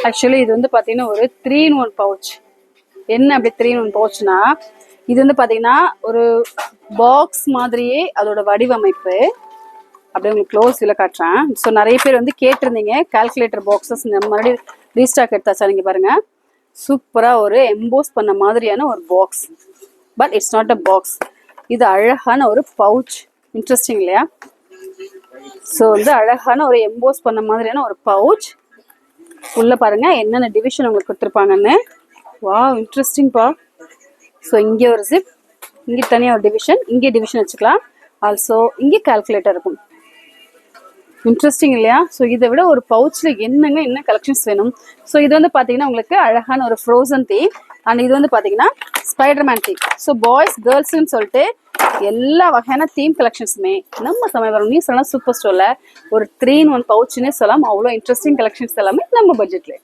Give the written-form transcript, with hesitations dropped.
Actually இது வந்து பார்த்தீங்கன்னா ஒரு 3-in-1 பவுச். என்ன அப்படி 3-in-1 பவுச்னா, இது வந்து பார்த்தீங்கன்னா ஒரு பாக்ஸ் மாதிரியே அதோட வடிவமைப்பு. அப்படியே உங்களுக்கு க்ளோஸ் இதில் காட்டுறேன். ஸோ நிறைய பேர் வந்து கேட்டிருந்தீங்க கால்குலேட்டர் பாக்ஸஸ் இந்த மாதிரி ரீஸ்டாக் எடுத்தாச்சா. நீங்கள் பாருங்கள், சூப்பராக ஒரு எம்போஸ் பண்ண மாதிரியான ஒரு box. But it's not a box, இது அழகான ஒரு பவுச். இன்ட்ரெஸ்டிங் இல்லையா? ஸோ வந்து அழகான ஒரு எம்போஸ் பண்ண மாதிரியான ஒரு பவுச். உள்ள பாருங்க என்னென்ன டிவிஷன் உங்களுக்கு கொடுத்துருப்பாங்கன்னு. வா, இன்ட்ரெஸ்டிங்ப்பா. ஸோ இங்கே ஒரு ஜிப், இங்கே தனியாக ஒரு டிவிஷன், இங்கே டிவிஷன் வச்சுக்கலாம். ஆல்சோ இங்கே கால்குலேட்டர் இருக்கும். இன்ட்ரெஸ்டிங் இல்லையா? ஸோ இதை விட ஒரு பவுச்சில் என்ன கலெக்ஷன்ஸ் வேணும். ஸோ இது வந்து பார்த்தீங்கன்னா உங்களுக்கு அழகான ஒரு ஃப்ரோசன் தீம். அண்ட் இது வந்து பார்த்தீங்கன்னா ஸ்பைடர்மேன் தீம். ஸோ பாய்ஸ் கேர்ள்ஸ்ன்னு சொல்லிட்டு எல்லா வகையான தீம் கலெக்ஷன்ஸுமே நம்ம சமயபுரம் நியூஸ் எல்லாம் சூப்பர் ஸ்டோரில் ஒரு 3-in-1 பவுச்சுன்னே சொல்லலாம். அவ்வளோ இன்ட்ரெஸ்டிங் கலெக்ஷன்ஸ் எல்லாமே நம்ம பட்ஜெட்ல.